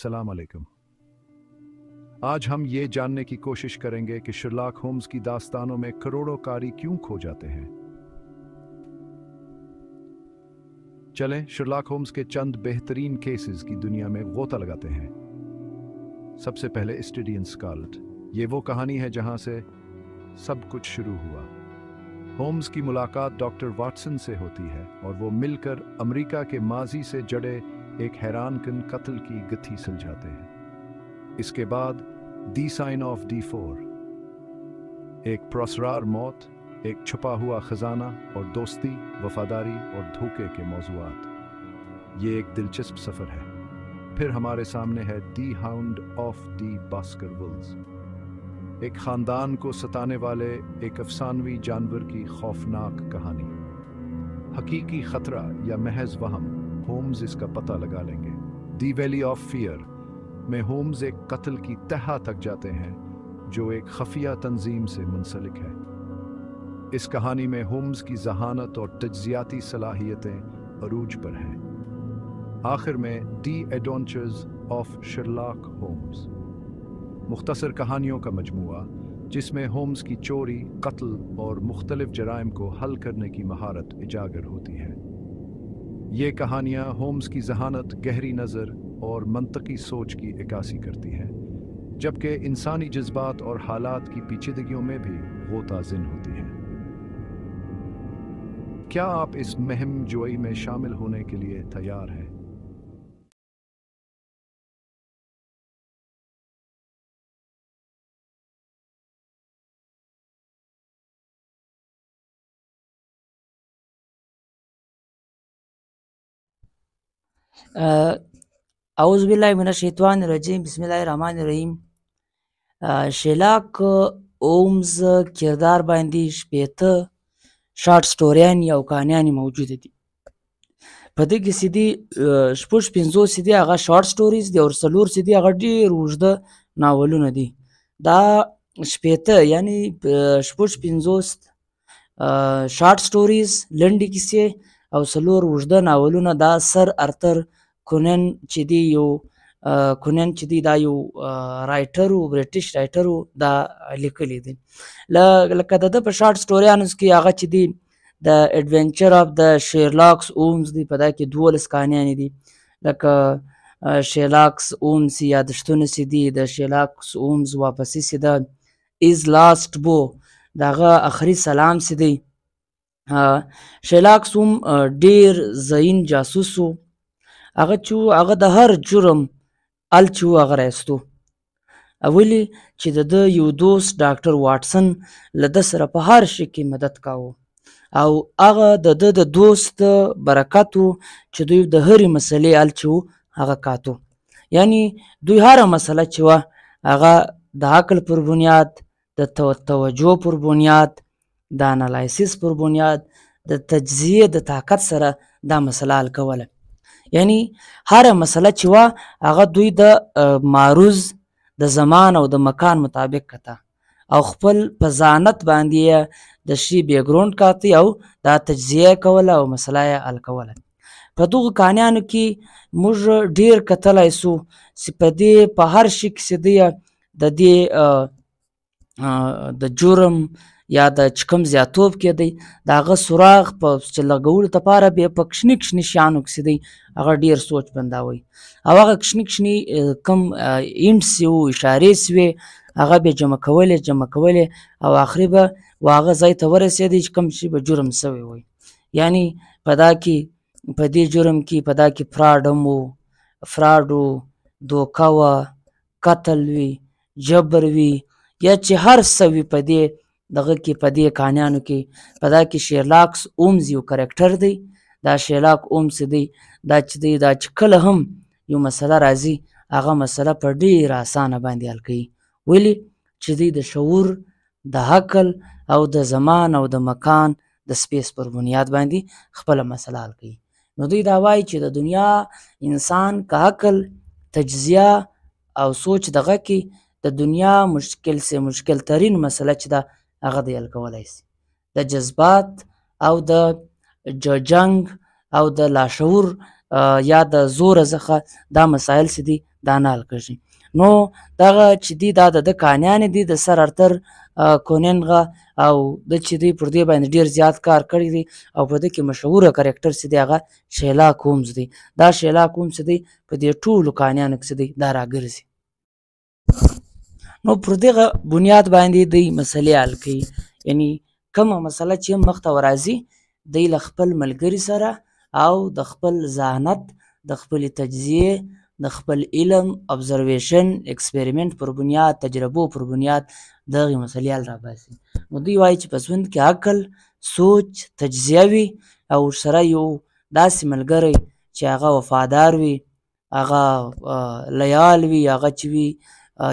अस्सलाम वालेकुम। आज हम ये जानने की कोशिश करेंगे कि शर्लॉक होम्स की दास्तानों में करोड़ों कारी क्यों खो जाते हैं। चलें शर्लॉक होम्स के चंद बेहतरीन केसेस की दुनिया में गोता लगाते हैं। सबसे पहले स्टेडियन स्कार्लेट। ये वो कहानी है जहां से सब कुछ शुरू हुआ। होम्स की मुलाकात डॉक्टर वाटसन से होती है और वो मिलकर अमेरिका के माजी से जड़े एक हैरानकुन कत्ल की गत्थी सुलझाते हैं। इसके बाद दी साइन ऑफ D4, एक पुरस्कार मौत, एक छुपा हुआ खजाना और दोस्ती, वफादारी और धोखे के मौजूआत। ये एक दिलचस्प सफर है। फिर हमारे सामने है दी हाउंड ऑफ दी बास्करविल्स, एक खानदान को सताने वाले एक अफसानवी जानवर की खौफनाक कहानी। हकीकी खतरा या महज वहम, होम्स इसका पता लगा लेंगे। दी वैली ऑफ फियर में होम्स एक कत्ल की तह तक जाते हैं जो एक खफिया तंजीम से मुंसलिक है। इस कहानी में होम्स की जहानत और तज्जियाती सलाहियतें अरूज पर हैं। आखिर में दी एडवेंचर्स ऑफ शर्लॉक होम्स, मुख्तसर कहानियों का मजमूआ जिसमें होम्स की चोरी, कत्ल और मुख्तलिफ जराइम को हल करने की महारत उजागर होती है। ये कहानियाँ होम्स की जहानत, गहरी नज़र और मंतकी सोच की इक्कासी करती हैं, जबकि इंसानी जज्बात और हालात की पेचीदगियों में भी गोताजिन होती हैं। क्या आप इस मुहिम जोई में शामिल होने के लिए तैयार हैं? अऊज़ बिल्लाहि मिनश्शैतानिर्रजीम बिस्मिल्लाहिर्रहमानिर्रहीम। शेरलॉक होम्स किरदार باندې شپېته شارټ سټوریانې او کانیانې موجوده دي. په دې کې چې دي شپږ پنځوس چې دي هغه شارټ سټوریز دي او څلور چې دي هغه ډېر اوږده ناولونه دي. دا شپېته یعنې شپږ پنځوس شارټ سټوریز لنډې کیسې او څلور اوږده ناولونه دا سر ارتر کونن چې دی یو کونن چې دی دا یو رایټر و، برټیش رایټر و، دا لیکلی دی. لکه د ده په شارټ سټوریانو کې هغه چې دی د ایډونچر آف د شیرلاکس هومز دی، په دا کې 12 کانیانې دي. لکه شیرلاکس هومز یادښتونه چې دي، د شیرلاکس هومز واپسي چې ده ایز لاست بو، د هغه آخري سلام چې دی. شیرلاکس هوم ډېر ذهین جاسوس و. هغه چې هغه د هر جرم ال چې و هغه رایستو. ولې چې د ده یو دوست ډاکټر واټسن له ده سره په هر شي کې مدد کاوه او هغه د ده د دوست برکت و چې دوی د هرې مسلې حل چې و هغه کاتو. یعنې دوی هره مسله چې وه هغه د عقل پر بنیاد، د توجه پر بنیاد، د انالایسیس پر بنیاد، د تجزیه د طاقت سره دا مسله حل کوله. یعنی هره مسله چې وه هغه دوی د معروض د زمان او د مکان مطابق کته او خپل په ذانت باندې د شي بیکګراوند کاتی او دا تجزیه کوله او مسله یې حل کوله. په دغو کانیانو کې موږ ډېر کتلی سو چې په دې په هر شي کې چې دی د دې د جرم یا د چې کوم زیاتوب کې دی د هغه سراغ په چې لګولو دپاره بیا په کشني کشني شیانو کښې دی هغه ډېر سوچ بندوئ او هغه کشني کشني کوم اینټس چې وو، اشارې چې وې، هغه بیا جمع کولې او آخري به و هغه ځای ته ورسېدی چې کوم شي به جرم سوی وی. یعنې په دا کې په دې جرم کې په دا کې فراډ و، دوکه وه، قتل وي، جبر وي، یا چې هر څه وي په دې دغه کې په دې کانیانو کې په دا کې شیرلاکس هومز یو کرکټر دی. دا شیرلاک هومز دی دا چې دی دا چې کله هم یو مسله راځي هغه مسله په ډېره اسانه باندې حل کوي. ولې چې دی د شعور، د عقل او د زمان او د مکان د سپیس پر بنیاد باندې خپله مسله حل کوي. نو دوی دا وایي چې د دنیا انسان که عقل، تجزیه او سوچ دغه کې د دنیا مشکل ترین مسله چې ده هغه دی حل کولی سي. د جذبات او د جنګ او د لاشعور یا د زوره څخه دا مسایل چې دي دا نه حل کېږي. نو دغه چې دي دا د ده کهانیانې دي د سر ارتر کونن غه او د چې دی پر دې باندې ډېر زیات کار کړی دی او په دې کې مشهوره کرکټر چې دی هغه شیلاک هومز دی. دا شیلاک هومز چې دی په دې ټولو کهانیانو کې چې دی دا راګرځي. نو پر دغه بنیاد باندې دی مسلې حل کوي، یعنی کومه مسله چې هم مخته ورځي دی له خپل ملګري سره او د خپل ذهانت د خپلې تجزیې د خپل علم ابزرویشن ایکسپریمنټ پر بنیاد تجربو پر بنیاد دغې مسلې حل راباسي. نو دوی وایي چې په ژوند کې عقل سوچ تجزیه وي او ورسره یو داسې ملګری چې هغه وفادار وي، هغه لیال وي، هغه چې وي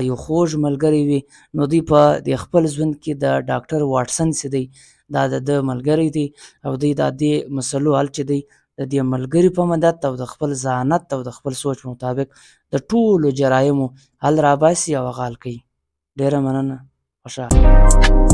یو خوږ ملګری وي. نو دوی په د خپل ژوند کې د ډاکټر واټسن چې دی دا د ده ملګری دی او دوی دا دې مسلو حل چې دی د دې ملګري په مدد او د خپل ذهانت او د خپل سوچ مطابق د ټولو جرایمو حل راباسي او هغه حل کوي. ډېره مننه، خوشحاله.